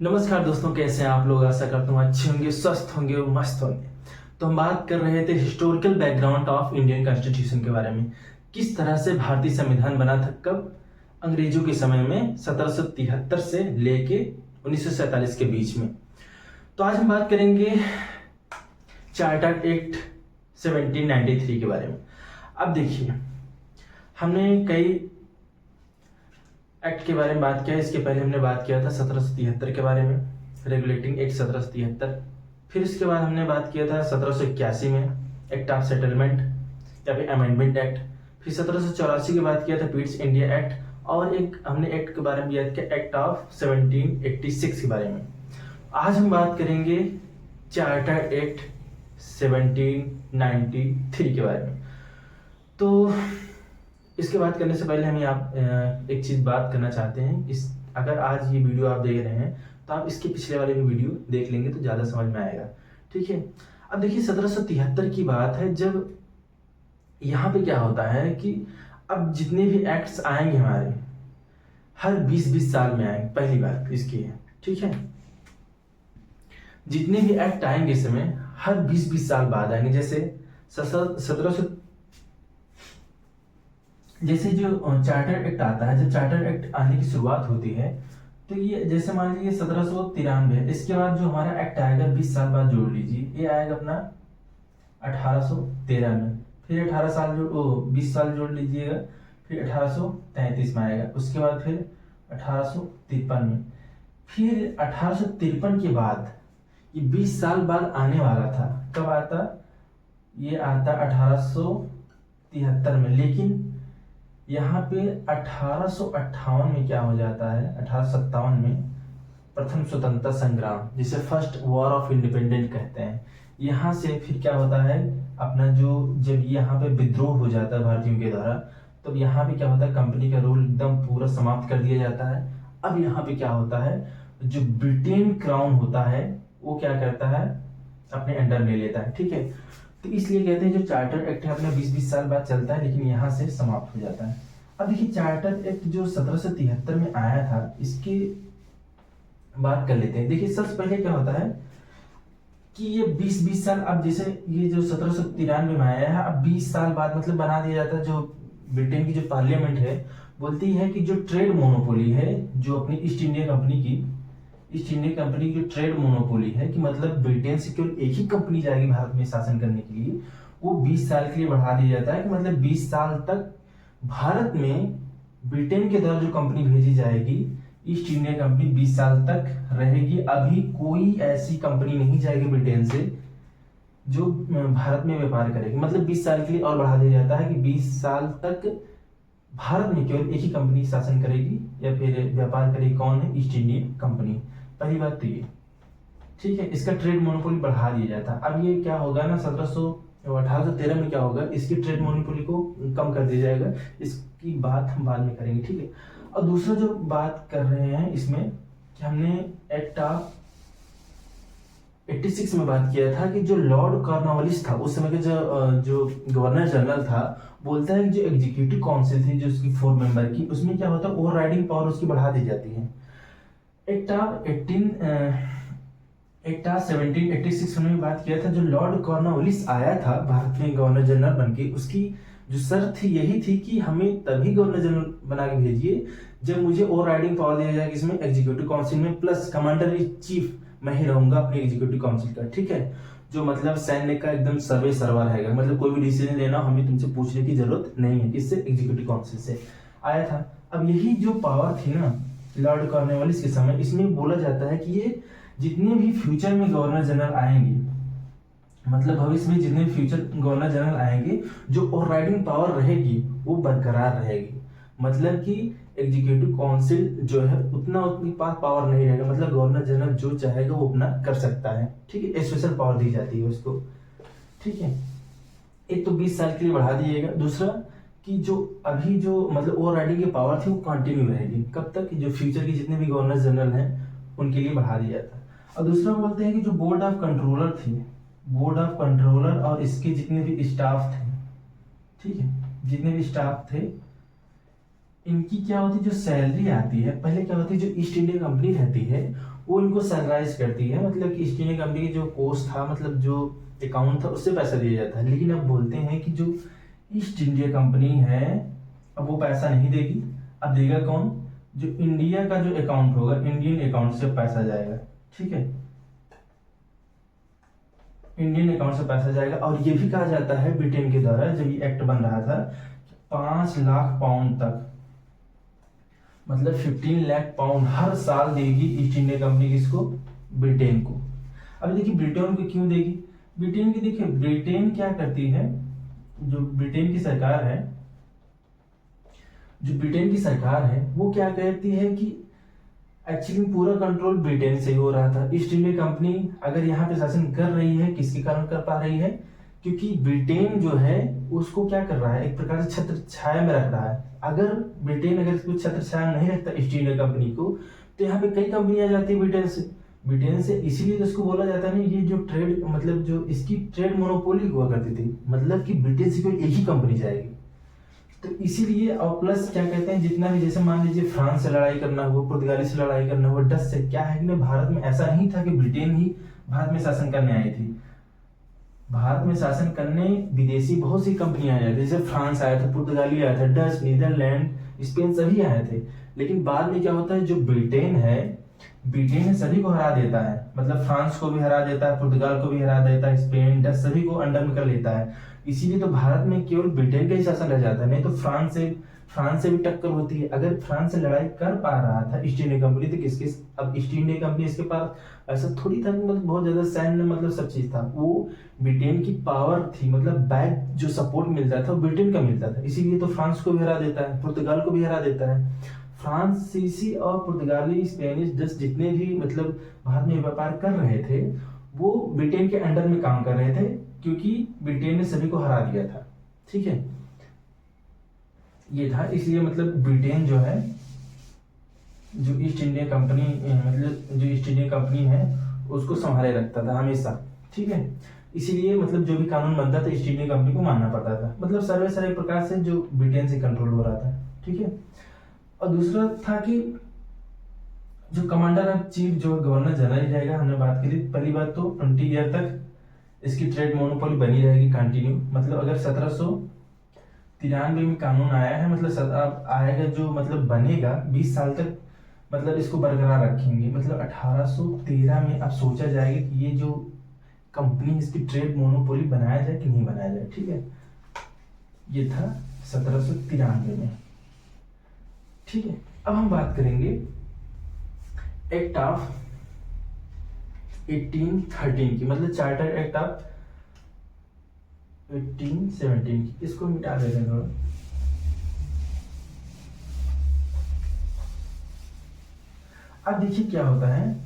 नमस्कार दोस्तों, कैसे हैं आप लोग। आशा करता हूँ अच्छे होंगे, स्वस्थ होंगे और मस्त होंगे। तो हम बात कर रहे थे historical background of Indian constitution के बारे में। किस तरह से भारतीय संविधान बना था, कब, अंग्रेजों के समय में 1773 से लेके 1947 के बीच में। तो आज हम बात करेंगे चार्टर एक्ट 1793 के बारे में। अब देखिए, हमने कई एक्ट के बारे में बात किया। इसके पहले हमने बात किया था 1773 के बारे में, रेगुलेटिंग एक्ट 1773। फिर इसके बाद हमने बात किया था 1781 में एक्ट ऑफ सेटलमेंट या फिर अमेंडमेंट एक्ट। फिर 1784 की बात किया था पीट्स इंडिया एक्ट, और एक हमने एक्ट के बारे में याद किया एक्ट ऑफ 1786 के बारे में। आज हम बात करेंगे चार्टर एक्ट 1793 के बारे में। तो इसके बात करने से पहले हम आप एक चीज बात करना चाहते हैं। इस अगर आज ये वीडियो आप देख रहे हैं तो आप इसके पिछले वाले भी वीडियो देख लेंगे तो ज्यादा समझ में आएगा। ठीक है, अब देखिए 1773 की बात है, जब यहाँ पे क्या होता है कि अब जितने भी एक्ट्स आएंगे हमारे हर 20-20 साल में आएंगे, पहली बात इसकी है। ठीक है, जितने भी एक्ट आएंगे इस समय हर 20-20 साल बाद आएंगे। जैसे जो चार्टर एक्ट आता है, जब चार्टर एक्ट आने की शुरुआत होती है तो ये जैसे मान लीजिए 1793 है। इसके बाद जो हमारा एक्ट आएगा 20 साल बाद जोड़ लीजिए, ये आएगा अपना 1813 में। फिर 18 साल 20 साल जोड़ लीजिएगा, फिर 1833 में आएगा। उसके बाद फिर 1853 में। फिर 1853 के बाद ये 20 साल बाद आने वाला था। कब आता? ये आता 1873 में। लेकिन यहाँ पे 1858 में क्या हो जाता है, 1857 में प्रथम स्वतंत्रता संग्राम, जिसे फर्स्ट वॉर ऑफ इंडिपेंडेंस कहते हैं। यहाँ से फिर क्या होता है, अपना जो जब यहाँ पे विद्रोह हो जाता है भारतीयों के द्वारा, तो यहाँ पे क्या होता है, कंपनी का रूल एकदम पूरा समाप्त कर दिया जाता है। अब यहाँ पे क्या होता है, जो ब्रिटेन क्राउन होता है वो क्या करता है, अपने अंडर ले लेता है। ठीक है, तो इसलिए कहते हैं जो चार्टर एक्ट है अपना 20-20 साल बाद चलता है, लेकिन यहाँ से समाप्त हो जाता है। अब देखिए चार्टर एक्ट जो 1773 में आया था, इसकी बात कर लेते हैं। देखिए सबसे पहले क्या होता है कि ये 20-20 साल, अब जैसे ये जो 1793 में आया है, अब 20 साल बाद मतलब बना दिया जाता है। जो ब्रिटेन की जो पार्लियामेंट है बोलती है कि जो ट्रेड मोनोपोली है, जो अपनी ईस्ट इंडिया कंपनी की जो ट्रेड मोनोपोली है, कि मतलब ब्रिटेन से केवल एक ही कंपनी जाएगी भारत में शासन करने के लिए, वो 20 साल के लिए बढ़ा दिया जाता है। कि मतलब 20 साल तक भारत में ब्रिटेन के द्वारा जो कंपनी भेजी जाएगी, ईस्ट इंडिया कंपनी 20 साल तक रहेगी। अभी कोई ऐसी कंपनी नहीं जाएगी ब्रिटेन से जो भारत में व्यापार करेगी। मतलब 20 साल के लिए और बढ़ा दिया जाता है कि 20 साल तक भारत में केवल एक ही कंपनी शासन करेगी या फिर व्यापार करेगी। कौन है? East India company. पहली बात तो ये। ठीक है, इसका ट्रेड मोनोपोली बढ़ा दिया जाता है। अब ये क्या होगा ना, 1813 में क्या होगा, इसकी ट्रेड मोनोपोली को कम कर दिया जाएगा। इसकी बात हम बाद में करेंगे। ठीक है, और दूसरा जो बात कर रहे हैं इसमें कि हमने एक्ट ऑफ 86 में बात किया था कि जो लॉर्ड कॉर्नवालिस था उस समय के जो गवर्नर जनरल था, बोलता है कि जो एग्जीक्यूटिव काउंसिल थी जो उसकी 4 मेंबर की, उसमें क्या होता है, ओवर राइडिंग पावर उसकी बढ़ा दी जाती है। एक्ट ऑफ 1786 में बात किया था, जो लॉर्ड कॉर्नवालिस आया था भारत में गवर्नर जनरल बनके, उसकी जो शर्त थी यही थी कि हमें तभी गवर्नर जनरल बना के भेजिए जब मुझे ओवर राइडिंग पावर दिया जाएगा, इसमें एग्जीक्यूटिव काउंसिल में, प्लस कमांडर इन चीफ मैं ही रहूंगा अपने एग्जीक्यूटिव काउंसिल का। ठीक है, जो मतलब सैन्य का एकदम सर्वे सर्वा रहेगा, मतलब कोई भी डिसीजन लेना हमें तुमसे पूछने की जरूरत नहीं है, इससे एग्जीक्यूटिव काउंसिल से आया था। अब यही जो पावर थी ना लॉर्ड कॉर्नवालिस के समय, इसमें बोला जाता है कि ये जितने भी फ्यूचर में गवर्नर जनरल आएंगे, मतलब भविष्य में जितने फ्यूचर गवर्नर जनरल आएंगे, जो ओवर राइडिंग पावर रहेगी वो बरकरार रहेगी। मतलब कि एग्जीक्यूटिव काउंसिल जो है उतनी पास पावर नहीं रहेगा, मतलब गवर्नर जनरल जो चाहेगा वो अपना कर सकता है। ठीक है, स्पेशल पावर दी जाती है उसको। ठीक है, एक तो 20 साल के लिए बढ़ा दिएगा। दूसरा कि जो अभी जो मतलब ओवर राइडिंग की पावर थी वो कंटिन्यू रहेगी। कब तक? जो फ्यूचर के जितने भी गवर्नर जनरल हैं उनके लिए बढ़ा दिया जाता है। और दूसरा बोलते हैं कि जो बोर्ड ऑफ कंट्रोलर थी, बोर्ड ऑफ कंट्रोलर और इसके जितने भी स्टाफ थे, ठीक है, जितने भी स्टाफ थे इनकी क्या होती है, जो सैलरी आती है, पहले क्या होती है, जो ईस्ट इंडिया कंपनी रहती है वो इनको सैलराइज करती है, मतलब कि ईस्ट इंडिया कंपनी की जो कोस्ट था, मतलब जो अकाउंट था, उससे पैसा दिया जाता है। लेकिन अब बोलते हैं कि जो ईस्ट इंडिया कंपनी है अब वो पैसा नहीं देगी, अब देगा कौन, जो इंडिया का जो अकाउंट होगा, इंडियन अकाउंट से पैसा जाएगा। ठीक है, इंडियन अकाउंट से पैसा जाएगा। और ये भी कहा जाता है ब्रिटेन के द्वारा जब ये एक्ट बन रहा था, 5 लाख पाउंड तक, मतलब 15 लाख पाउंड हर साल देगी ईस्ट इंडिया कंपनी किसको, ब्रिटेन को। अब देखिए ब्रिटेन को क्यों देगी, ब्रिटेन की, देखिए ब्रिटेन क्या करती है, जो ब्रिटेन की सरकार है, जो ब्रिटेन की सरकार है वो क्या कहती है कि एक्चुअली पूरा कंट्रोल ब्रिटेन से ही हो रहा था। ईस्ट इंडिया कंपनी अगर यहाँ पे शासन कर रही है, किसके कारण कर पा रही है, क्योंकि ब्रिटेन जो है उसको क्या कर रहा है, एक प्रकार से छत्र छाया में रख रहा है। अगर ब्रिटेन अगर इसको छत्र छाया नहीं रखता ईस्ट इंडिया कंपनी को, तो यहाँ पे कई कंपनी आ जाती है ब्रिटेन से इसीलिए तो इसको बोला जाता है ना, ये जो ट्रेड, मतलब जो इसकी ट्रेड मोनोपोली हुआ करती थी, मतलब कि ब्रिटेन से कोई एक ही कंपनी जाएगी। तो इसीलिए, और प्लस क्या कहते हैं, जितना भी, जैसे मान लीजिए फ्रांस से लड़ाई करना हुआ, पुर्तगाली से लड़ाई करना हुआ, डच से, क्या है कि ना भारत में ऐसा नहीं था कि ब्रिटेन ही भारत में शासन करने आई थी। भारत में शासन करने विदेशी बहुत सी कंपनियां आई थी, जैसे फ्रांस आया था, पुर्तगाली आया था, डच, नीदरलैंड, स्पेन सभी आए थे। लेकिन बाद में क्या होता है, जो ब्रिटेन है, ब्रिटेन सभी को हरा देता है, मतलब फ्रांस को भी हरा देता है, पुर्तगाल को भी हरा देता है, स्पेन, डच सभी को अंडर में कर लेता है। इसीलिए तो भारत में केवल ब्रिटेन का ही शासन रह जाता है, नहीं तो फ्रांस से भी टक्कर होती है। अगर फ्रांस से लड़ाई कर पा रहा था ईस्ट इंडिया कंपनी, तो किसके, अब ईस्ट इंडिया कंपनी इसके पास ऐसा थोड़ी था, मतलब बहुत ज्यादा सैन्य, मतलब सब चीज था, वो ब्रिटेन की पावर थी, मतलब बैक जो सपोर्ट मिलता था वो ब्रिटेन का मिलता था। इसीलिए तो फ्रांस को भी हरा देता है, पुर्तगाल को भी हरा देता है। फ्रांसीसी और पुर्तगाली, स्पेनिश, डच जितने भी मतलब भारत में व्यापार कर रहे थे, वो ब्रिटेन के अंडर में काम कर रहे थे, क्योंकि ब्रिटेन ने सभी को हरा दिया था। ठीक है, ये था, इसलिए मतलब ब्रिटेन जो है, जो ईस्ट इंडिया कंपनी, मतलब जो ईस्ट इंडिया कंपनी है उसको संभाले रखता था हमेशा। ठीक है, इसीलिए मतलब जो भी कानून बनता था ईस्ट इंडिया कंपनी को मानना पड़ता था, मतलब सर्वे सारे प्रकार से जो ब्रिटेन से कंट्रोल हो रहा था। ठीक है, और दूसरा था कि जो कमांडर ऑफ चीफ, जो गवर्नर जनरल रहेगा, हमने बात की थी। पहली बात तो 20 ईयर तक इसकी ट्रेड मोनोपोली बनी रहेगी कंटिन्यू, मतलब अगर 1793 में कानून आया है, मतलब अब आएगा जो, मतलब बनेगा 20 साल तक, मतलब इसको बरकरार रखेंगे। मतलब 1813 में अब सोचा जाएगा कि ये जो कंपनी, इसकी ट्रेड मोनोपोली बनाया जाए कि नहीं बनाया जाए। ठीक है, ये था 1793 में। ठीक है, अब हम बात करेंगे एक्ट ऑफ 1813 की, मतलब चार्टर एक्ट ऑफ 1817 की। इसको मिटा देते हैं थोड़ा। अब देखिए क्या होता है,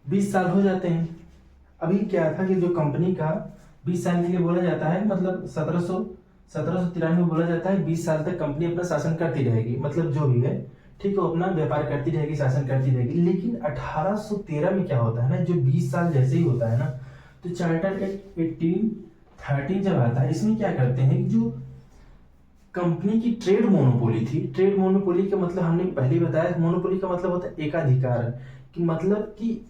20 साल हो जाते हैं। अभी क्या था कि जो कंपनी का 20 साल के लिए बोला जाता है, मतलब 1793 में बोला जाता है 20 साल तक कंपनी अपना शासन करती रहेगी, मतलब जो भी है, ठीक है, वो अपना व्यापार करती रहेगी, शासन करती रहेगी। लेकिन 1813 में क्या होता है ना, जो 20 साल जैसे ही होता है ना, तो चार्टर एक्ट 1813 जब आता है, इसमें क्या करते हैं कि जो कंपनी की ट्रेड मोनोपोली थी, ट्रेड मोनोपोली का मतलब हमने पहले बताया, मोनोपोली का मतलब होता है एकाधिकार, कि मतलब कि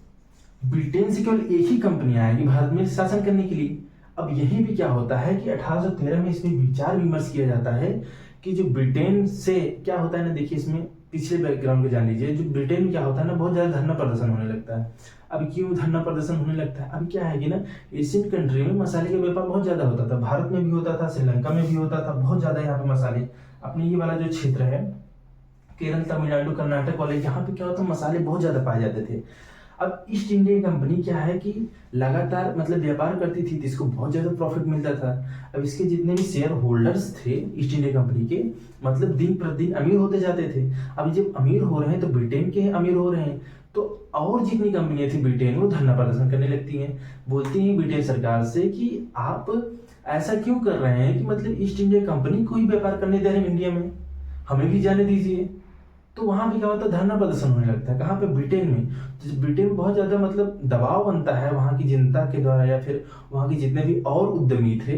ब्रिटेन से केवल एक ही कंपनी आएगी भारत में शासन करने के लिए। अब यही भी क्या होता है कि 1813 में इसमें विचार विमर्श किया जाता है कि जो ब्रिटेन से क्या होता है ना, देखिए इसमें पिछले बैकग्राउंड को जान लीजिए। जो ब्रिटेन में क्या होता है ना, बहुत ज्यादा धरना प्रदर्शन होने लगता है। अब क्यों धरना प्रदर्शन होने लगता है, अब क्या है कि ना, एशियन कंट्री में मसाले का व्यापार बहुत ज्यादा होता था, भारत में भी होता था, श्रीलंका में भी होता था, बहुत ज्यादा यहाँ पे मसाले, अपने ये वाला जो क्षेत्र है, केरल, तमिलनाडु, कर्नाटक वाले, यहाँ पे क्या होता है, मसाले बहुत ज्यादा पाए जाते थे। अब ईस्ट इंडिया कंपनी क्या है कि लगातार मतलब व्यापार करती थी, तो इसको बहुत ज्यादा प्रॉफिट मिलता था। अब इसके जितने भी शेयर होल्डर्स थे ईस्ट इंडिया कंपनी के, मतलब दिन प्रतिदिन अमीर होते जाते थे। अब जब अमीर हो रहे हैं तो ब्रिटेन के अमीर हो रहे हैं, तो और जितनी कंपनियां थी ब्रिटेन, वो धरना प्रदर्शन करने लगती हैं, बोलती हैं ब्रिटेन सरकार से कि आप ऐसा क्यों कर रहे हैं कि मतलब ईस्ट इंडिया कंपनी को ही व्यापार करने दे रहे हैं इंडिया में, हमें भी जाने दीजिए। तो वहां भी क्या होता है, धरना प्रदर्शन होने लगता है। कहाँ पे, ब्रिटेन में। तो ब्रिटेन में बहुत ज्यादा मतलब दबाव बनता है वहां की जनता के द्वारा, या फिर वहां के जितने भी और उद्यमी थे,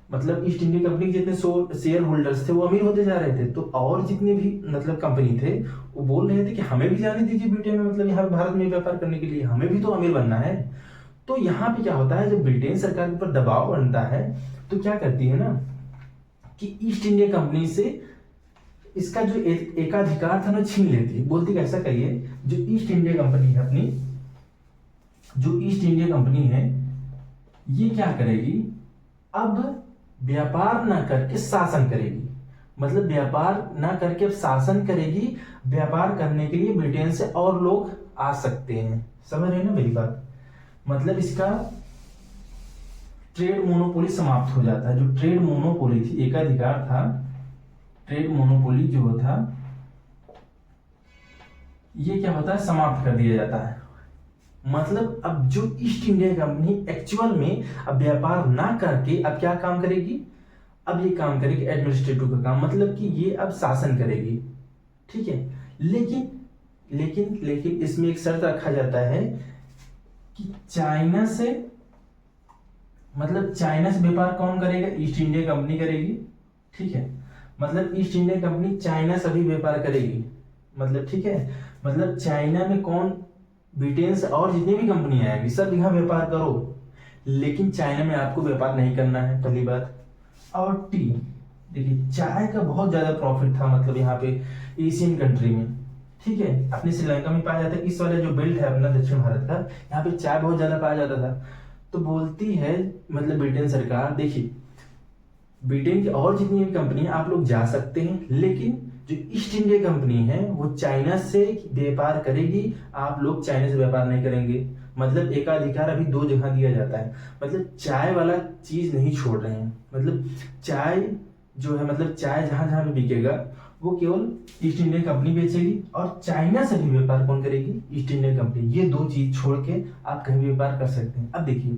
मतलब ईस्ट इंडिया कंपनी के जितने शेयर होल्डर्स थे वो अमीर होते जा रहे थे, तो और जितने भी मतलब कंपनी थे वो बोल रहे थे कि हमें भी जाने दीजिए ब्रिटेन में, मतलब यहाँ भारत में व्यापार करने के लिए, हमें भी तो अमीर बनना है। तो यहाँ पे क्या होता है, जब ब्रिटेन सरकार के ऊपर दबाव बनता है तो क्या करती है ना कि ईस्ट इंडिया कंपनी से इसका जो एकाधिकार था ना छीन लेती है। बोलती कैसा करिए, जो ईस्ट इंडिया कंपनी है अपनी, जो ईस्ट इंडिया कंपनी है ये क्या करेगी, अब व्यापार ना करके शासन करेगी। मतलब व्यापार ना करके अब शासन करेगी। व्यापार करने के लिए ब्रिटेन से और लोग आ सकते हैं। समझ रहे हैं ना मेरी बात? मतलब इसका ट्रेड मोनोपोली समाप्त हो जाता है। जो ट्रेड मोनोपोली थी, एकाधिकार था, ट्रेड मोनोपोली जो था ये क्या होता है, समाप्त कर दिया जाता है। मतलब अब जो ईस्ट इंडिया कंपनी एक्चुअल में अब व्यापार ना करके अब क्या काम करेगी, अब ये काम करेगी एडमिनिस्ट्रेटिव का काम, मतलब कि ये अब शासन करेगी। ठीक है, लेकिन लेकिन लेकिन इसमें एक शर्त रखा जाता है कि चाइना से, मतलब चाइना से व्यापार कौन करेगा, ईस्ट इंडिया कंपनी करेगी। ठीक है, मतलब ईस्ट इंडिया कंपनी चाइना से भी व्यापार करेगी। मतलब ठीक है, मतलब चाइना में कौन, ब्रिटेन से और जितनी भी कंपनियां आएंगी सब यहाँ व्यापार करो, लेकिन चाइना में आपको व्यापार नहीं करना है, पहली बात। और टी, देखिए चाय का बहुत ज्यादा प्रॉफिट था, मतलब यहाँ पे एशियन कंट्री में। ठीक है, अपने श्रीलंका में पाया जाता है, इस वाले जो बेल्ट है अपना दक्षिण भारत का, यहाँ पे चाय बहुत ज्यादा पाया जाता था। तो बोलती है मतलब ब्रिटेन सरकार, देखिए ब्रिटेन की और जितनी भी कंपनी आप लोग जा सकते हैं, लेकिन जो ईस्ट इंडिया कंपनी है वो चाइना से व्यापार करेगी, आप लोग चाइना से व्यापार नहीं करेंगे। मतलब एकाधिकार अभी दो जगह दिया जाता है। मतलब चाय वाला चीज नहीं छोड़ रहे हैं। मतलब चाय जो है, मतलब चाय जहां जहां पे बिकेगा वो केवल ईस्ट इंडियन कंपनी बेचेगी, और चाइना से भी व्यापार कौन करेगी, ईस्ट इंडियन कंपनी। ये दो चीज छोड़ के आप कहीं भी व्यापार कर सकते हैं। अब देखिए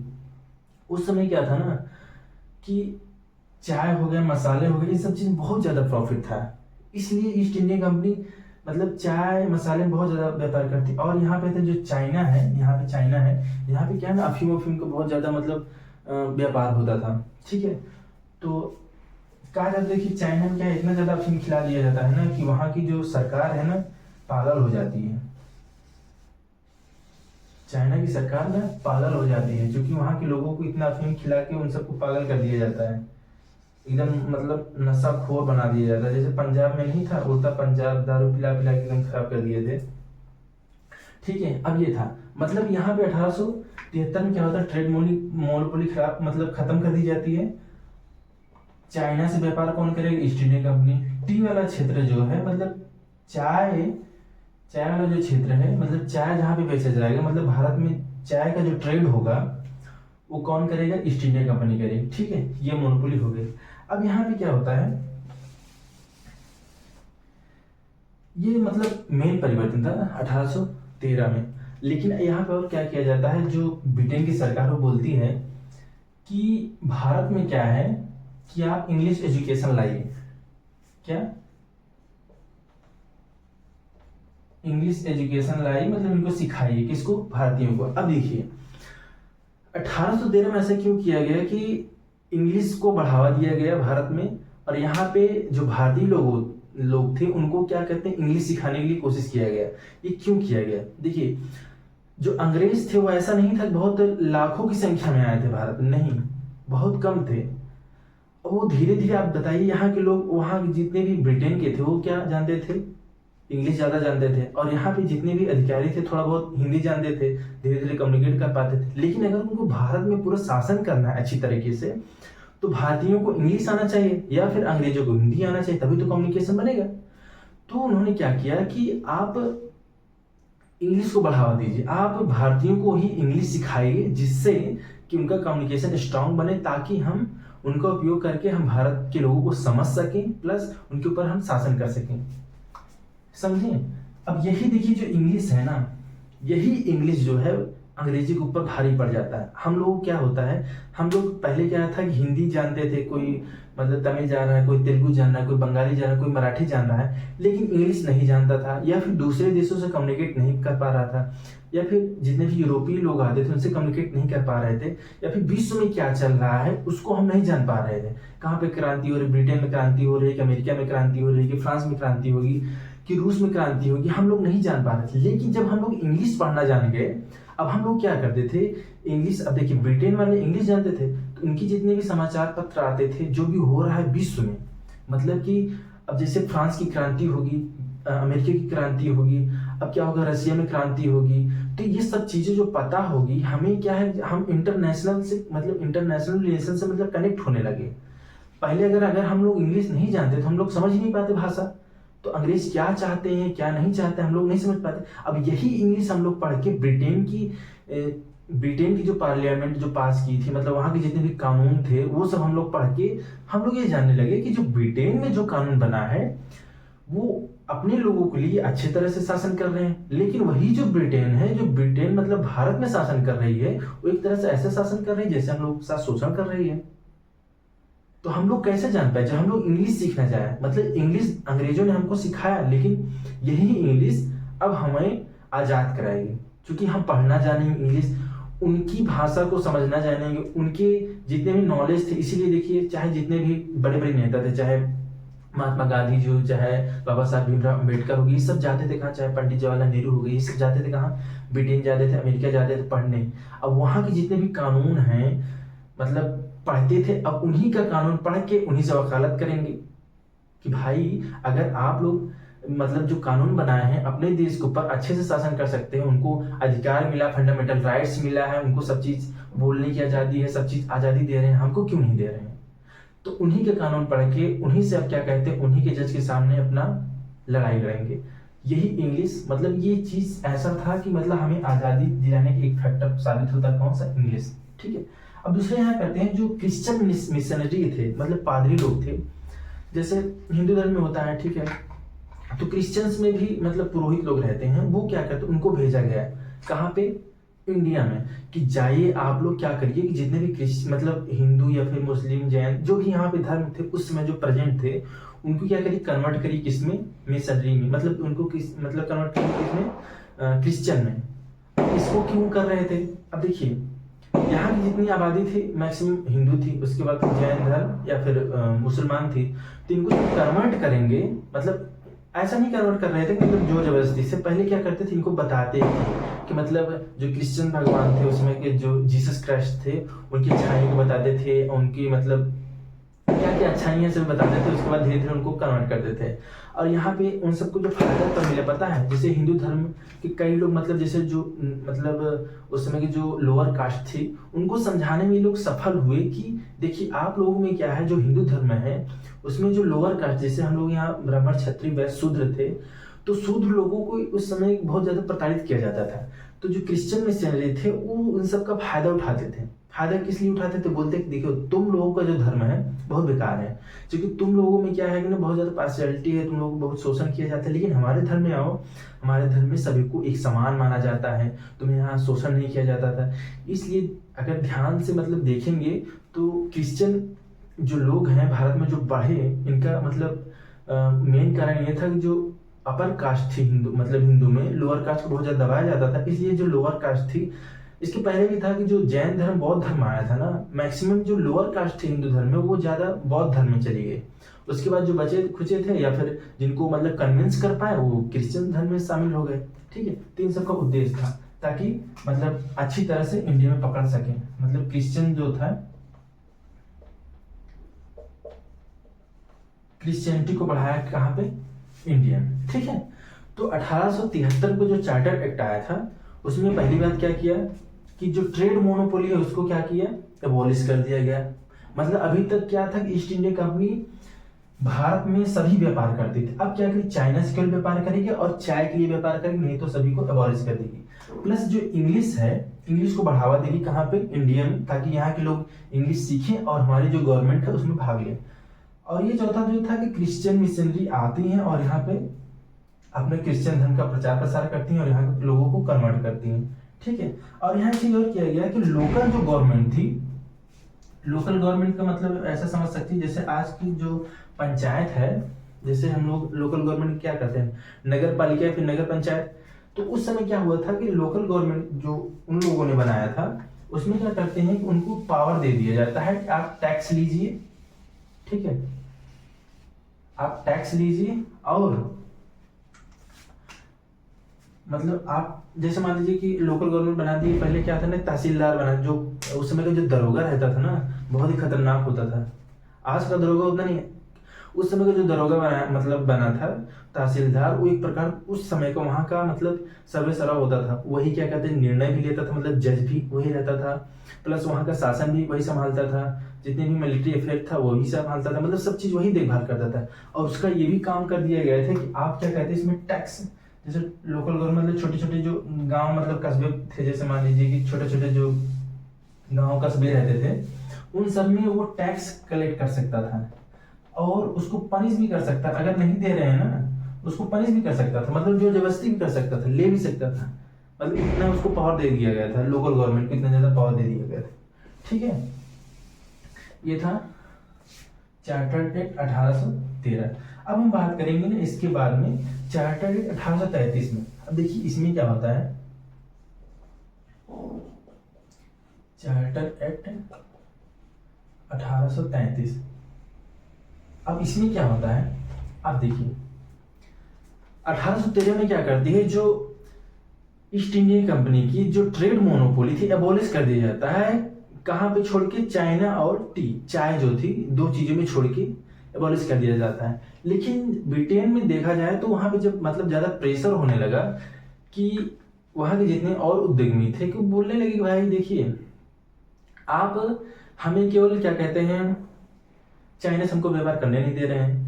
उस समय क्या था ना कि चाय हो गया, मसाले हो गए, इन सब चीज में बहुत ज्यादा प्रॉफिट था, इसलिए ईस्ट इंडिया कंपनी मतलब चाय मसाले में बहुत ज्यादा व्यापार करती। और यहाँ पे जो चाइना है, यहाँ पे चाइना है, यहाँ पे क्या है ना अफीम अफीम का बहुत ज्यादा मतलब व्यापार होता था। ठीक है, तो कहा जाता है कि चाइना में क्या इतना ज्यादा अफीम खिला दिया जाता है ना कि वहां की जो सरकार है ना पागल हो जाती है। चाइना की सरकार ना पागल हो जाती है, क्योंकि वहां के लोगों को इतना अफीम खिला के उन सबको पागल कर दिया जाता है, एकदम मतलब नशाखोर बना दिया जाता है। जैसे पंजाब में नहीं था, उल्टा पंजाब दारू पिला पिला के एकदम खराब कर दिए थे। ठीक है, अब ये था मतलब यहाँ पे 1873 में क्या होता है, ट्रेड मोनोपोली खराब मतलब खत्म कर दी जाती है। चाइना से व्यापार कौन करेगा, ईस्ट इंडिया कंपनी। टी वाला क्षेत्र जो है, मतलब चाय चाय वाला जो क्षेत्र है, मतलब चाय जहाँ पे बेचा जाएगा, मतलब भारत में चाय का जो ट्रेड होगा वो कौन करेगा, ईस्ट इंडिया कंपनी करेगी। ठीक है, ये मोनोपोली हो गई। अब यहाँ पे क्या होता है, ये मतलब मेन परिवर्तन था 1813 में। लेकिन यहाँ पे और क्या किया जाता है, जो ब्रिटेन की सरकार वो बोलती है कि भारत में क्या है कि आप इंग्लिश एजुकेशन लाइए। क्या इंग्लिश एजुकेशन लाइए, मतलब इनको सिखाइए, किसको, भारतीयों को। अब देखिए 1813 में ऐसा क्यों किया गया कि इंग्लिश को बढ़ावा दिया गया भारत में, और यहाँ पे जो भारतीय लोग थे उनको क्या कहते हैं, इंग्लिश सिखाने के लिए कोशिश किया गया। ये क्यों किया गया, देखिए जो अंग्रेज थे वो ऐसा नहीं था बहुत लाखों की संख्या में आए थे भारत में, नहीं, बहुत कम थे। और वो धीरे धीरे, आप बताइए यहाँ के लोग, वहाँ जितने भी ब्रिटेन के थे वो क्या जानते थे, इंग्लिश ज्यादा जानते थे। और यहाँ पे जितने भी अधिकारी थे थोड़ा बहुत हिंदी जानते थे, धीरे धीरे कम्युनिकेट कर पाते थे। लेकिन अगर उनको भारत में पूरा शासन करना है अच्छी तरीके से, तो भारतीयों को इंग्लिश आना चाहिए या फिर अंग्रेजों को हिंदी आना चाहिए, तभी तो कम्युनिकेशन बनेगा। तो उन्होंने क्या किया कि आप इंग्लिश को बढ़ावा दीजिए, आप भारतीयों को ही इंग्लिश सिखाइए, जिससे कि उनका कम्युनिकेशन स्ट्रांग बने, ताकि हम उनका उपयोग करके हम भारत के लोगों को समझ सकें, प्लस उनके ऊपर हम शासन कर सकें। समझिए, अब यही देखिए जो इंग्लिश है ना, यही इंग्लिश जो है अंग्रेजी के ऊपर भारी पड़ जाता है। हम लोग क्या होता है, हम लोग पहले क्या था कि हिंदी जानते थे, कोई मतलब तमिल जान रहा है, कोई तेलुगु जान रहा है, कोई बंगाली जान रहा है, कोई मराठी जान रहा है, लेकिन इंग्लिश नहीं जानता था, या फिर दूसरे देशों से कम्युनिकेट नहीं कर पा रहा था, या फिर जितने भी यूरोपीय लोग आते थे उनसे कम्युनिकेट नहीं कर पा रहे थे, या फिर विश्व में क्या चल रहा है उसको हम नहीं जान पा रहे थे। कहाँ पे क्रांति हो रही, ब्रिटेन में क्रांति हो रही है कि अमेरिका में क्रांति हो रही है कि फ्रांस में क्रांति होगी कि रूस में क्रांति होगी, हम लोग नहीं जान पा रहे थे। लेकिन जब हम लोग इंग्लिश पढ़ना जान गए, अब हम लोग क्या करते थे, इंग्लिश, अब देखिए ब्रिटेन वाले इंग्लिश जानते थे, तो उनकी जितने भी समाचार पत्र आते थे जो भी हो रहा है विश्व में, मतलब कि अब जैसे फ्रांस की क्रांति होगी, अमेरिका की क्रांति होगी, अब क्या होगा, रसिया में क्रांति होगी, तो ये सब चीजें जो पता होगी हमें, क्या है, हम इंटरनेशनल से मतलब इंटरनेशनल रिलेशन से मतलब कनेक्ट होने लगे। पहले अगर हम लोग इंग्लिश नहीं जानते तो हम लोग समझ ही नहीं पाते भाषा, तो अंग्रेज क्या चाहते हैं क्या नहीं चाहते हम लोग नहीं समझ पाते। अब यही इंग्लिश हम लोग पढ़ के ब्रिटेन की जो पार्लियामेंट जो पास की थी, मतलब वहां के जितने भी कानून थे वो सब हम लोग पढ़ के हम लोग ये जानने लगे कि जो ब्रिटेन में जो कानून बना है वो अपने लोगों के लिए अच्छी तरह से शासन कर रहे हैं, लेकिन वही जो ब्रिटेन है, जो ब्रिटेन मतलब भारत में शासन कर रही है, वो एक तरह से ऐसे शासन कर रही है जैसे हम लोग के साथ शोषण कर रही है। तो हम लोग कैसे जान पाए, जब हम लोग इंग्लिश सीखना चाहे, मतलब इंग्लिश अंग्रेजों ने हमको सिखाया, लेकिन यही इंग्लिश अब हमें आजाद कराएगी, क्योंकि हम पढ़ना जानेंगे इंग्लिश, उनकी भाषा को समझना जानेंगे, उनके जितने भी नॉलेज थे। इसीलिए देखिए, चाहे जितने भी बड़े बड़े नेता थे, चाहे महात्मा गांधी जी हो, चाहे बाबा साहब भीमराव अम्बेडकर हो गए, ये सब जाते थे कहाँ, चाहे पंडित जवाहरलाल नेहरू हो गए, ये सब जाते थे कहाँ, ब्रिटेन जाते थे, अमेरिका जाते थे पढ़ने। अब वहाँ के जितने भी कानून हैं मतलब पढ़ते थे, अब उन्हीं का कानून पढ़ के उन्हीं से वकालत करेंगे कि भाई अगर आप लोग मतलब जो कानून बनाए हैं अपने देश के ऊपर अच्छे से शासन कर सकते हैं, उनको अधिकार मिला, फंडामेंटल राइट्स मिला है, उनको सब चीज बोलने की आजादी है, सब चीज आजादी दे रहे हैं, हमको क्यों नहीं दे रहे हैं। तो उन्हीं के कानून पढ़ के उन्हीं से अब क्या कहते हैं, उन्हीं के जज के सामने अपना लड़ाई लड़ेंगे। यही इंग्लिश, मतलब ये चीज ऐसा था कि मतलब हमें आजादी दिलाने के एक फैक्टर साबित होता, कौन सा, इंग्लिश। ठीक है, अब दूसरे यहाँ करते हैं जो क्रिश्चियन मिशनरी थे, मतलब पादरी लोग थे, जैसे हिंदू धर्म में होता है, ठीक है, तो क्रिश्चियंस में भी मतलब पुरोहित लोग रहते हैं, वो क्या करते हैं, उनको भेजा गया है कहाँ पे, इंडिया में, कि जाइए आप लोग क्या करिए कि जितने भी मतलब हिंदू या फिर मुस्लिम जैन जो भी यहाँ पे धर्म थे उस समय जो प्रेजेंट थे, उनको क्या करिए, कन्वर्ट करिए किसमें, मिशनरी में, मतलब उनको किस मतलब कन्वर्ट करिए किसमें, क्रिश्चियन में। इसको क्यों कर रहे थे, अब देखिए यहाँ की जितनी आबादी थी मैक्सिमम हिंदू थी, उसके बाद जैन धर्म या फिर मुसलमान थी, तो इनको कन्वर्ट करेंगे, मतलब ऐसा नहीं कन्वर्ट कर रहे थे मतलब जोर जबरदस्ती से, पहले क्या करते थे, इनको बताते थे कि मतलब जो क्रिश्चियन भगवान थे उसमें के जो जीसस क्राइस्ट थे उनकी अच्छाइयों को बताते थे, उनकी मतलब क्या क्या अच्छाइयाँ सब बताते थे, उसके बाद धीरे धीरे उनको कन्वर्ट करते थे। और यहाँ पे उन सबको जो फायदा तो मिला पता है, जैसे हिंदू धर्म के कई लोग मतलब जैसे जो मतलब उस समय की जो लोअर कास्ट थी उनको समझाने में ये लोग सफल हुए कि देखिए आप लोगों में क्या है, जो हिंदू धर्म है उसमें जो लोअर कास्ट, जैसे हम लोग यहाँ ब्राह्मण क्षत्रिय वैश्य शूद्र थे, तो शूद्र लोगों को उस समय बहुत ज्यादा प्रताड़ित किया जाता था। तो जो क्रिश्चियन मिशनरी थे वो उन सब का फायदा उठाते थे। फायदा किस लिए उठाते थे, बोलते कि देखो तुम लोगों का जो धर्म है बहुत बेकार है, क्योंकि तुम लोगों में क्या है कि ना बहुत ज्यादा पार्शियलिटी है, तुम लोगों को बहुत शोषण किया जाता है, लेकिन हमारे धर्म में आओ, हमारे धर्म में सभी को एक समान माना जाता है, तुम्हें यहाँ शोषण नहीं किया जाता था। इसलिए अगर ध्यान से मतलब देखेंगे तो क्रिश्चियन जो लोग हैं भारत में जो बढ़े, इनका मतलब मेन कारण ये था कि जो अपर कास्ट थी हिंदू मतलब हिंदू में लोअर कास्ट को बहुत ज्यादा दबाया जाता था, इसलिए जो लोअर कास्ट थी, इसके पहले भी था कि जो जैन धर्म बौद्ध धर्म आया था ना, मैक्सिमम जो लोअर कास्ट थे हिंदू धर्म में वो ज्यादा बौद्ध धर्म में चली गई। उसके बाद जो बचे खुचे थे या फिर जिनको मतलब कन्विंस कर पाए वो क्रिश्चियन धर्म में शामिल हो गए। ठीक है, तो इन सबका उद्देश्य था ताकि मतलब अच्छी तरह से इंडिया में पकड़ सके, मतलब क्रिश्चियन जो था क्रिश्चियनिटी को बढ़ाया कहाँ पे, इंडिया में। ठीक है, तो 1873 को जो चार्टर एक्ट आया था उसमें पहली बात क्या किया कि जो ट्रेड मोनोपोली है उसको क्या किया, एबॉलिश कर दिया गया। मतलब अभी तक क्या था कि ईस्ट इंडिया कंपनी भारत में सभी व्यापार करती थी, अब क्या करेगी, चाइना से केवल व्यापार करेगी और चाय के लिए व्यापार करेगी, नहीं तो सभी को एबॉलिश कर देगी। प्लस जो इंग्लिश है, इंग्लिश को बढ़ावा देगी कहाँ पे, इंडिया में, ताकि यहाँ के लोग इंग्लिश सीखें और हमारी जो गवर्नमेंट है उसमें भाग लें। और ये चौथा जो था कि क्रिश्चियन मिशनरी आती हैं और यहाँ पे अपने क्रिश्चियन धर्म का प्रचार प्रसार करती हैं और यहाँ के लोगों को कन्वर्ट करती हैं। ठीक है, और यहाँ चीज और किया गया कि लोकल जो गवर्नमेंट थी, लोकल गवर्नमेंट का मतलब ऐसा समझ सकती है जैसे आज की जो पंचायत है, जैसे हम लोग लोकल गवर्नमेंट क्या करते हैं, नगर पालिका फिर नगर पंचायत। तो उस समय क्या हुआ था कि लोकल गवर्नमेंट जो उन लोगों ने बनाया था, उसमें क्या करते हैं कि उनको पावर दे दिया जाता है कि आप टैक्स लीजिए, ठीक है, आप टैक्स लीजिए और मतलब आप जैसे मान लीजिए कि लोकल गवर्नमेंट बना दी, पहले क्या था ना, तहसीलदार बना, जो उस समय का जो दरोगा रहता था ना, बहुत ही खतरनाक होता था। आज का दरोगा उतना नहीं, उस समय का जो दरोगा बना था तहसीलदार, वो एक प्रकार उस समय का वहाँ का मतलब सर्वे सर्वा होता था, वही क्या कहते हैं निर्णय भी लेता था, मतलब जज भी वही रहता था, प्लस वहाँ का शासन भी वही संभालता था, जितने भी मिलिट्री अफेयर था वही संभालता था, मतलब सब चीज वही देखभाल करता था। और उसका ये भी काम कर दिया गया था कि आप क्या कहते हैं इसमें टैक्स, जैसे लोकल गवर्नमेंट मतलब छोटे छोटे जो गांव मतलब कस्बे थे, जैसे मान लीजिए कि छोटे छोटे जो गांव कस्बे रहते थे, उन सब में वो टैक्स कलेक्ट कर सकता था और उसको पनिश भी कर सकता था, अगर नहीं दे रहे हैं ना उसको पनिश भी कर सकता था, मतलब जो जबरदस्ती भी कर सकता था, ले भी सकता था, मतलब इतना उसको पावर दे दिया गया था, लोकल गवर्नमेंट को इतना ज्यादा पावर दे दिया गया था। ठीक है, ये था चार्टर्ड एक्ट 1813। अब हम बात करेंगे ना इसके बाद में चार्टर्ड एक्ट 1833 में। अब देखिए इसमें क्या होता है, चार्टर एक्ट 1833। अब इसमें क्या होता है, आप देखिए 1813 में क्या करती है, जो ईस्ट इंडिया कंपनी की जो ट्रेड मोनोपोली थी एबॉलिश कर दिया जाता है। कहां पे छोड़ के, चाइना और टी, चाय जो थी, दो चीजों में छोड़ के एबॉलिश कर दिया जाता है। लेकिन ब्रिटेन में देखा जाए तो वहां पे जब मतलब ज्यादा प्रेशर होने लगा कि वहां के जितने और उद्यमी थे कि बोलने लगे कि भाई देखिए आप हमें केवल क्या कहते हैं, चाइना से हमको व्यापार करने नहीं दे रहे हैं,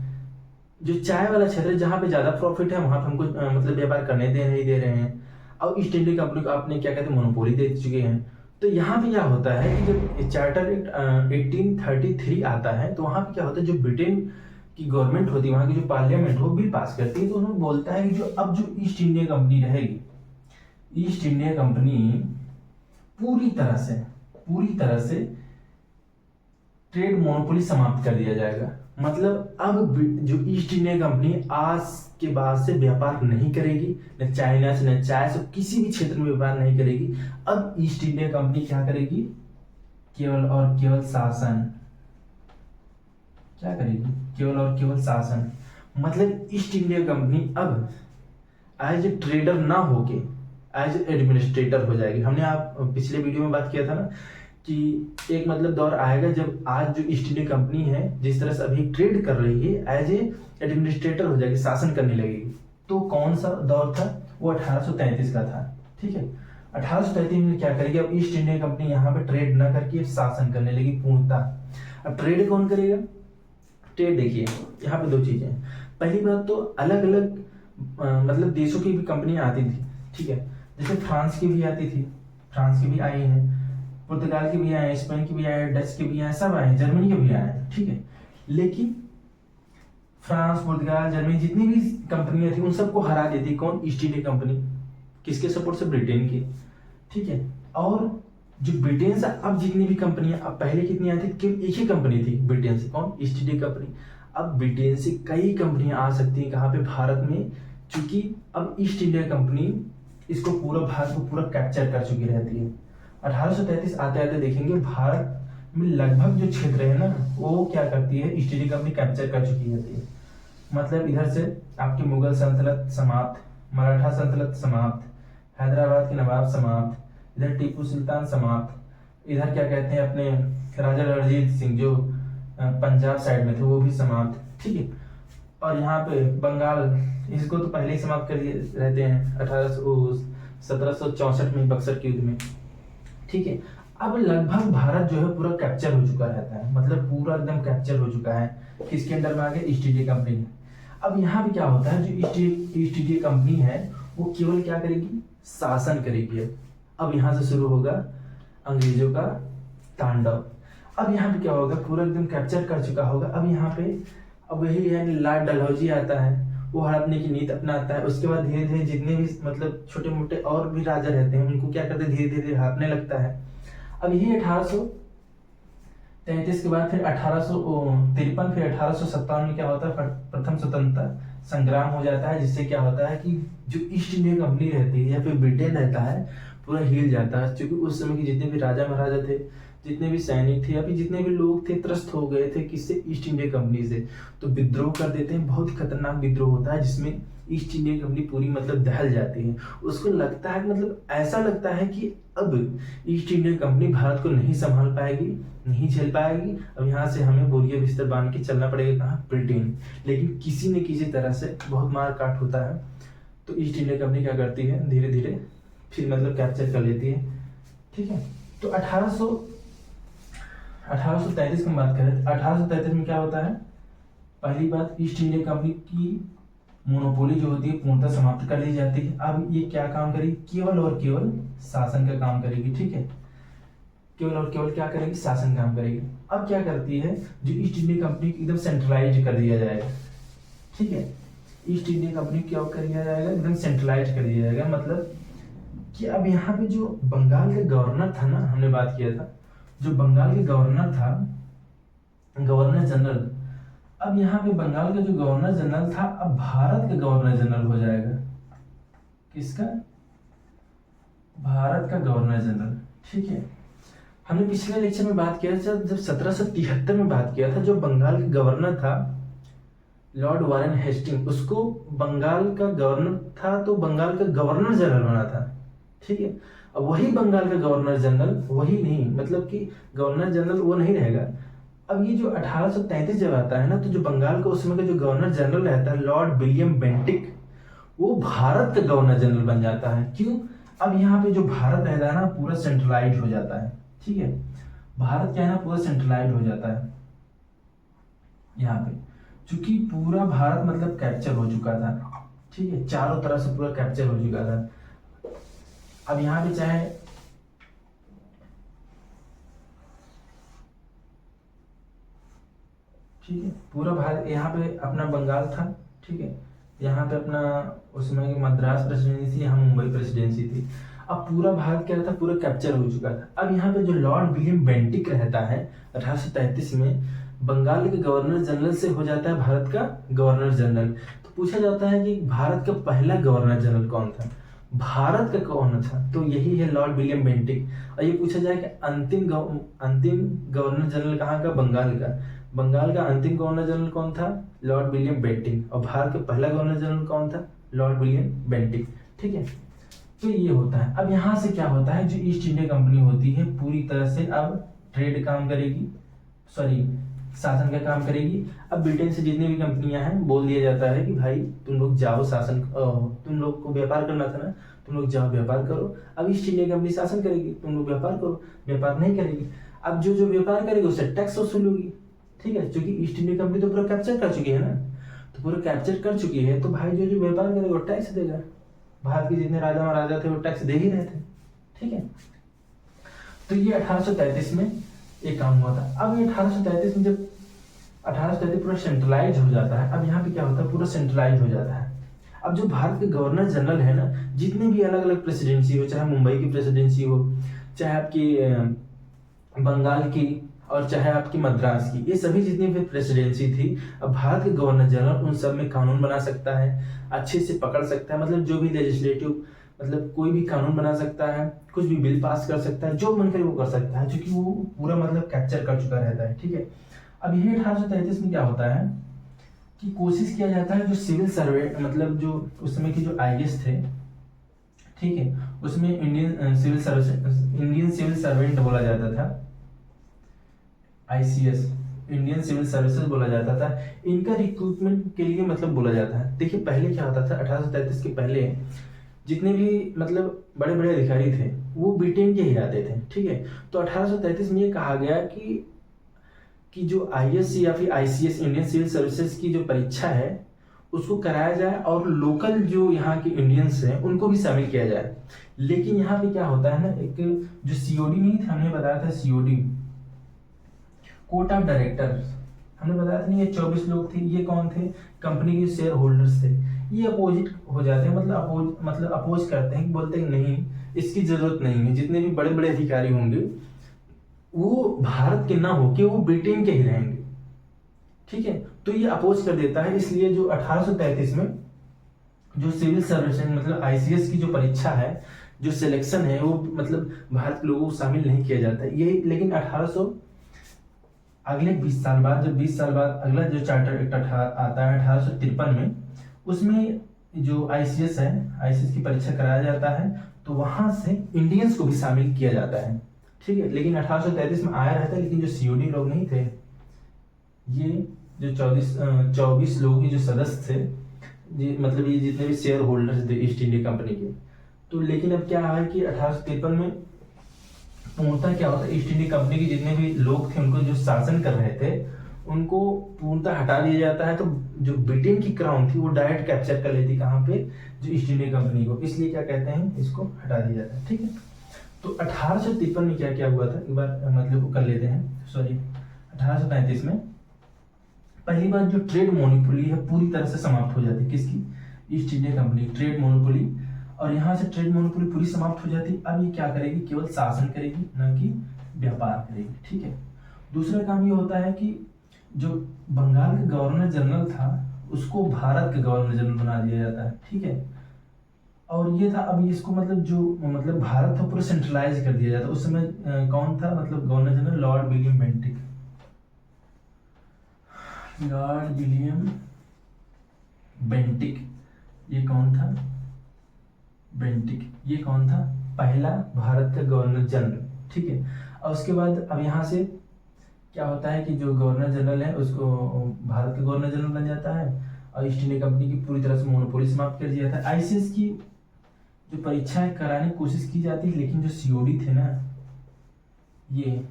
जो चाय वाला क्षेत्र जहां पे ज्यादा प्रॉफिट है वहां पे हमको मतलब व्यापार करने दे नहीं दे रहे हैं, और ईस्ट इंडिया कंपनी को आपने क्या कहते हैं मोनोपोली दे चुके हैं। तो यहाँ पे क्या होता है कि जब चार्टर एक्ट 1833 आता है तो वहां पे क्या होता है, जो ब्रिटेन की गवर्नमेंट होती है, वहां की जो पार्लियामेंट हो बिल पास करती है, तो उन्होंने बोलता है कि जो ईस्ट इंडिया कंपनी रहेगी, ईस्ट इंडिया कंपनी पूरी तरह से ट्रेड मोनोपोली समाप्त कर दिया जाएगा। मतलब अब जो ईस्ट इंडिया कंपनी आज के बाद से व्यापार नहीं करेगी, न चाइना से न चाय से, किसी भी क्षेत्र में व्यापार नहीं करेगी। अब ईस्ट इंडिया कंपनी क्या करेगी, केवल और केवल शासन, क्या करेगी, केवल और केवल शासन। मतलब ईस्ट इंडिया कंपनी अब एज ए ट्रेडर ना होके एज एडमिनिस्ट्रेटर हो जाएगी। हमने आप पिछले वीडियो में बात किया था ना कि एक मतलब दौर आएगा जब आज जो ईस्ट इंडिया कंपनी है जिस तरह से अभी ट्रेड कर रही है एज ए एडमिनिस्ट्रेटर हो जाएगी, शासन करने लगेगी। तो कौन सा दौर था, वो 1833 का था। ठीक है, 1833 में क्या करेगी, अब ईस्ट इंडिया कंपनी यहाँ पे ट्रेड ना करके शासन करने लगी पूर्णतः। अब ट्रेड कौन करेगा, ट्रेड देखिए यहाँ पे दो चीजें, पहली बात तो अलग अलग मतलब देशों की भी कंपनियां आती थी। ठीक है, जैसे फ्रांस की भी आती थी, फ्रांस की भी आई है, पुर्तगाल के भी आए, स्पेन के भी आए, डच के भी आए, सब आए, जर्मनी के भी आए। ठीक है, लेकिन फ्रांस, पुर्तगाल, जर्मनी जितनी भी कंपनियां थी उन सबको हरा देती कौन, ईस्ट इंडिया कंपनी। किसके सपोर्ट से, ब्रिटेन की। ठीक है, और जो ब्रिटेन से अब जितनी भी कंपनियां, अब पहले कितनी आई थी, केवल एक ही कंपनी थी ब्रिटेन से, कौन, ईस्ट इंडिया कंपनी। अब ब्रिटेन से कई कंपनियां आ सकती हैं कहाँ पे, भारत में, क्योंकि अब ईस्ट इंडिया कंपनी इसको पूरा भारत को पूरा कैप्चर कर चुकी रहती है। 1833 आते आते देखेंगे भारत में लगभग जो क्षेत्र है ना वो क्या करती है, ईस्ट इंडिया कंपनी कैप्चर कर चुकी रहती है। मतलब इधर से आपकी मुगल सल्तनत समाप्त, मराठा सल्तनत समाप्त, हैदराबाद के नवाब समाप्त, इधर टीपू सुल्तान समाप्त, इधर क्या कहते हैं अपने राजा रणजीत सिंह जो पंजाब साइड में थे वो भी समाप्त। ठीक है, और यहाँ पे बंगाल, इसको तो पहले ही समाप्त कर दिए रहते हैं 1764 में बक्सर के युद्ध में। ठीक है, अब लगभग भारत जो है पूरा कैप्चर हो चुका रहता है, मतलब पूरा एकदम कैप्चर हो चुका है, किसके अंडर में आ गया, ईस्ट इंडिया कंपनी में। अब यहाँ पे क्या होता है, जो ईस्ट इंडिया कंपनी है वो केवल क्या करेगी, शासन करेगी। अब यहाँ से शुरू होगा अंग्रेजों का तांडव। अब यहाँ पे क्या होगा, पूरा एकदम कैप्चर कर चुका होगा। अब यहाँ पे अब वही है, लॉर्ड डलहौजी आता है, वो हड़पने की नीति अपनाता है। उसके बाद धीरे धीरे जितने भी मतलब छोटे मोटे और भी राजा रहते हैं उनको क्या करते हैं, धीरे धीरे हड़पने लगता है। अब यही 33 के बाद फिर 1853, फिर 1857 में क्या होता है, प्रथम स्वतंत्रता संग्राम हो जाता है, जिससे क्या होता है कि जो ईस्ट इंडिया कंपनी रहती है या फिर ब्रिटेन रहता है पूरा हिल जाता है, क्योंकि उस समय के जितने भी राजा महाराजा थे, जितने भी सैनिक थे या फिर जितने भी लोग थे त्रस्त हो गए थे किससे, ईस्ट इंडिया कंपनी से। तो विद्रोह कर देते हैं, बहुत ही खतरनाक विद्रोह होता है जिसमें ईस्ट इंडिया कंपनी पूरी मतलब दहल जाती है। उसको लगता है मतलब ऐसा लगता है कि अब ईस्ट इंडिया कंपनी भारत को नहीं संभाल पाएगी, नहीं झेल पाएगी, अब यहाँ से हमें बोरिया बिस्तर बांध के चलना पड़ेगा कहाँ, ब्रिटेन। लेकिन किसी न किसी तरह से बहुत मार काट होता है, तो ईस्ट इंडिया कंपनी क्या करती है, धीरे धीरे फिर मतलब कैप्चर कर लेती है। ठीक है, तो 1833 की बात करें, 1833 में क्या होता है, पहली बात ईस्ट इंडिया कंपनी की मोनोपोली जो होती है पूर्णतः समाप्त कर दी जाती है। अब ये क्या काम करेगी, केवल और केवल शासन का काम करेगी। ठीक है, केवल और केवल क्या करेगी, शासन काम करेगी। अब क्या करती है, जो ईस्ट इंडिया कंपनी एकदम सेंट्रलाइज कर दिया जाएगा। ठीक है, ईस्ट इंडिया कंपनी क्या कर दिया जाएगा, एकदम सेंट्रलाइज कर दिया जाएगा। मतलब कि अब यहाँ पे जो बंगाल का गवर्नर था ना, हमने बात किया था, जो बंगाल के गवर्नर था, गवर्नर जनरल, अब यहाँ पे बंगाल का जो गवर्नर जनरल था अब भारत का गवर्नर जनरल हो जाएगा। किसका, भारत का गवर्नर जनरल। ठीक है, हमने पिछले लेक्चर में बात किया था, जब 1773 में बात किया था, जो बंगाल का गवर्नर था लॉर्ड वारेन हेस्टिंग, उसको बंगाल का गवर्नर था तो बंगाल का गवर्नर जनरल बना था। ठीक है, अब वही बंगाल का गवर्नर जनरल, वही नहीं मतलब कि गवर्नर जनरल वो नहीं रहेगा। अब ये जो 1833 जब आता है ना, तो जो बंगाल का उस समय का जो गवर्नर जनरल रहता है लॉर्ड विलियम बेंटिक, वो भारत का गवर्नर जनरल बन जाता है। क्यों, अब यहाँ पे जो भारत रहता है ना पूरा सेंट्रलाइज हो जाता है। ठीक है, भारत क्या है ना पूरा सेंट्रलाइज हो जाता है यहाँ पे, क्योंकि पूरा भारत मतलब कैप्चर हो चुका था। ठीक है, चारों तरफ से पूरा कैप्चर हो चुका था। अब यहाँ पे चाहे ठीक है, पूरा भारत, यहाँ पे अपना बंगाल था। ठीक है, यहाँ पे अपना उस समय की मद्रास प्रेसिडेंसी थी, यहाँ मुंबई प्रेसिडेंसी थी। अब पूरा भारत क्या था, पूरा कैप्चर हो चुका था। अब यहाँ पे जो लॉर्ड विलियम बेंटिक रहता है 1833 में, बंगाल के गवर्नर जनरल से हो जाता है भारत का गवर्नर जनरल। तो पूछा जाता है कि भारत का पहला गवर्नर जनरल कौन था, भारत का कौन था, तो यही है लॉर्ड विलियम बेंटिक। और ये पूछा जाए कि अंतिम गवर्नर जनरल कहाँ का, बंगाल का। बंगाल का अंतिम गवर्नर जनरल कौन था, लॉर्ड विलियम बेंटिक। और भारत का पहला गवर्नर जनरल कौन था, लॉर्ड विलियम बेंटिक। ठीक है, तो ये होता है। अब यहाँ से क्या होता है, जो ईस्ट इंडिया कंपनी होती है पूरी तरह से अब ट्रेड काम करेगी, सॉरी शासन का काम करेगी। अब ब्रिटेन से जितनी भी कंपनियां हैं बोल दिया जाता है कि भाई तुम लोग जाओ, शासन तुम लोग को व्यापार करना था ना, तुम लोग जाओ व्यापार करो। अब ईस्ट इंडिया कंपनी शासन करेगी, तुम लोग व्यापार करो, व्यापार नहीं करेगी। अब जो जो व्यापार करेगी उससे टैक्स वसूल होगी। ठीक है, क्योंकि ईस्ट इंडिया कंपनी तो पूरा कैप्चर कर चुकी है ना, तो पूरा कैप्चर कर चुकी है, तो भाई जो जो व्यापार करेगा वो टैक्स देगा। भारत के जितने राजा महाराजा थे वो टैक्स दे ही रहे थे। ठीक है, तो ये 1833 में एक काम हुआ था। अब ये 1833 में जब 1833 पूरा सेंट्रलाइज हो जाता है, अब यहाँ पे क्या होता है, पूरा सेंट्रलाइज हो जाता है। अब जो भारत के गवर्नर जनरल है ना, जितने भी अलग अलग प्रेसिडेंसी हो, चाहे मुंबई की प्रेसिडेंसी हो, चाहे आपकी बंगाल की, और चाहे आपकी मद्रास की, ये सभी जितनी भी प्रेसिडेंसी थी, अब भारत के गवर्नर जनरल उन सब में कानून बना सकता है, अच्छे से पकड़ सकता है, मतलब जो भी लेजिस्लेटिव मतलब कोई भी कानून बना सकता है, कुछ भी बिल पास कर सकता है, जो मन करे वो कर सकता है, क्योंकि वो पूरा मतलब कैप्चर कर चुका रहता है। ठीक है, अब ये 1833 में क्या होता है कि कोशिश किया जाता है, जो सिविल सर्वे मतलब जो उस समय के जो आईएएस थे, ठीक है, उसमें इंडियन सिविल सर्वेंट बोला जाता था, आईसीएस, इंडियन सिविल सर्विसेज बोला जाता था, इनका रिक्रूटमेंट के लिए मतलब बोला जाता है। देखिए पहले क्या होता था, 1833 के पहले जितने भी मतलब बड़े बड़े अधिकारी थे वो ब्रिटेन के ही आते थे। ठीक है, तो 1833 में ये कहा गया कि जो आईएएस या फिर आईसीएस, इंडियन सिविल सर्विसेज की जो परीक्षा है उसको कराया जाए, और लोकल जो यहाँ के इंडियंस हैं उनको भी शामिल किया जाए। लेकिन यहाँ पे क्या होता है ना, एक जो सीओडी नहीं था, हमने बताया था सीओडी, कोर्ट ऑफ डायरेक्टर, हमने बताया था नहीं, ये 24 लोग थे, ये कौन थे, कंपनी के शेयर होल्डर्स थे। ये अपोजिट हो जाते हैं, मतलब अपोज करते हैं, बोलते हैं नहीं इसकी जरूरत नहीं है, जितने भी बड़े बड़े अधिकारी होंगे वो भारत के ना होके वो ब्रिटेन के ही रहेंगे। ठीक है, तो ये अपोज कर देता है। इसलिए जो 1833 में जो सिविल सर्विस मतलब आईसीएस की जो परीक्षा है, जो सिलेक्शन है, वो मतलब भारत के लोगों को शामिल नहीं किया जाता है ये। लेकिन 1800 अगले 20 साल बाद, जब 20 साल बाद अगला जो चार्टर एक्ट आता है 1853 में, उसमें जो आईसीएस है, आईसीएस की परीक्षा कराया जाता है, तो वहां से इंडियंस को भी शामिल किया जाता है। ठीक है, लेकिन 1833 में आया रहता है, लेकिन जो सीओडी लोग नहीं थे, ये जो 24 लोग के जो सदस्य थे, मतलब ये जितने भी शेयर होल्डर्स थे ईस्ट इंडिया कंपनी के, तो लेकिन अब क्या है कि 1853 में पूर्णतः क्या होता है, ईस्ट इंडिया कंपनी के जितने भी लोग थे, उनको जो शासन कर रहे थे, उनको पूर्णतः हटा दिया जाता है। तो जो ब्रिटेन की क्राउन थी वो डायरेक्ट कैप्चर कर लेती कहाँ पे, जो ईस्ट इंडिया कंपनी को, इसलिए क्या कहते हैं, इसको हटा दिया जाता है। ठीक है, तो 1853 में क्या क्या हुआ था, एक बार मतलब कर लेते हैं। सॉरी, 1835 में पहली बार जो ट्रेड मोनोपोली है पूरी तरह से समाप्त हो जाती है। किसकी? East India company, trade monopoly. और यहाँ से ट्रेड मोनोपोली पूरी समाप्त हो जाती। अब ये क्या करेगी, केवल शासन करेगी, न कि व्यापार करेगी। ठीक है, दूसरा काम ये होता है कि जो बंगाल का गवर्नर जनरल था उसको भारत का गवर्नर जनरल बना दिया जाता है। ठीक है, और ये था, अब इसको मतलब जो मतलब भारत था पूरा सेंट्रलाइज कर दिया जाता। उस समय कौन था, मतलब governor general Lord William Bentinck. Lord William Bentinck, ये कौन था? बेंटिक, ये कौन था? पहला भारत का गवर्नर जनरल। ठीक है, और उसके बाद अब यहाँ से क्या होता है कि जो गवर्नर जनरल है उसको भारत का गवर्नर जनरल बन जाता है, और ईस्ट इंडिया कंपनी की पूरी तरह से मोनोपोली समाप्त कर दिया जाता है। आईसीएस की जो परीक्षाएं कराने की कोशिश की जाती है, लेकिन जो सीओडी थे ना, ये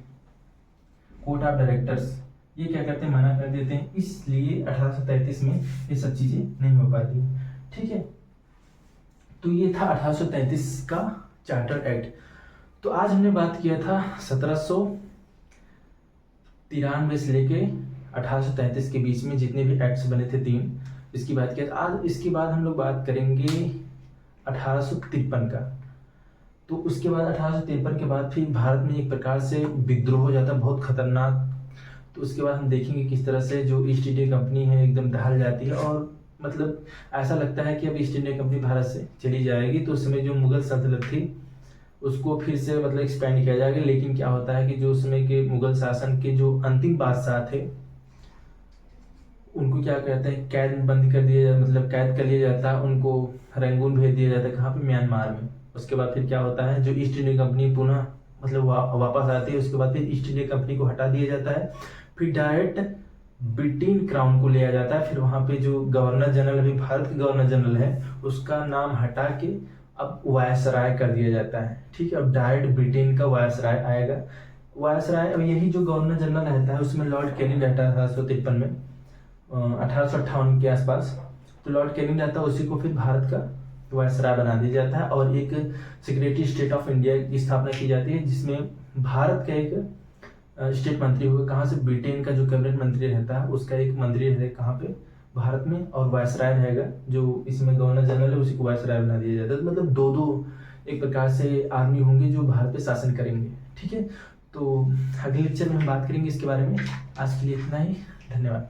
कोर्ट ऑफ डायरेक्टर्स, ये क्या करते हैं, मना कर देते हैं। इसलिए 1833 में ये सब चीजें नहीं हो पाती। ठीक है, तो ये था 1833 का चार्टर एक्ट। तो आज हमने बात किया था 1793 से लेके 1833 के बीच में जितने भी एक्ट्स बने थे, 3, इसकी बात किया। आज इसके बाद हम लोग बात करेंगे 1853 का। तो उसके बाद 1853 के बाद फिर भारत में एक प्रकार से विद्रोह हो जाता है, बहुत खतरनाक। तो उसके बाद हम देखेंगे किस तरह से जो ईस्ट इंडिया कंपनी है एकदम ढल जाती है, और मतलब ऐसा लगता है कि अब ईस्ट इंडिया कंपनी भारत से चली जाएगी। तो उस समय जो मुगल सल्तनत थी उसको फिर से मतलब एक्सपेंड किया जाएगा। लेकिन क्या होता है कि जो उस समय के मुगल शासन के जो अंतिम बादशाह थे, उनको क्या कहते हैं, कैद बंद कर दिया जाता, मतलब कैद कर लिया जाता है, उनको रंगून भेज दिया जाता है। कहाँ पे? म्यांमार में। उसके बाद फिर क्या होता है, जो ईस्ट इंडिया कंपनी पुनः मतलब वापस आती है, उसके बाद फिर ईस्ट इंडिया कंपनी को हटा दिया जाता है, फिर डायरेक्ट ब्रिटेन क्राउन को लिया जाता है। फिर वहां पे जो गवर्नर जनरल, अभी भारत के गवर्नर जनरल है, उसका नाम हटा के अब वायसराय कर दिया जाता है। ठीक है, अब डायरेक्ट ब्रिटेन का वायसराय आएगा। वायसराय, अब यही जो गवर्नर जनरल रहता है उसमें लॉर्ड कैनिंग रहता है 1853 में, 1858 के आसपास। तो लॉर्ड कैनिंग रहता है, उसी को फिर भारत का वायसराय बना दिया जाता है, और एक सेक्रेटरी स्टेट ऑफ इंडिया की स्थापना की जाती है, जिसमें भारत का एक स्टेट मंत्री हुए, कहाँ से? ब्रिटेन का जो कैबिनेट मंत्री रहता है उसका एक मंत्री रहेगा कहाँ पे? भारत में, और वायसराय रहेगा, जो इसमें गवर्नर जनरल है उसी को वायसराय बना दिया जाता है। मतलब दो एक प्रकार से आर्मी होंगे जो भारत पे शासन करेंगे। ठीक है, तो अगले लेक्चर में हम बात करेंगे इसके बारे में। आज के लिए इतना ही, धन्यवाद।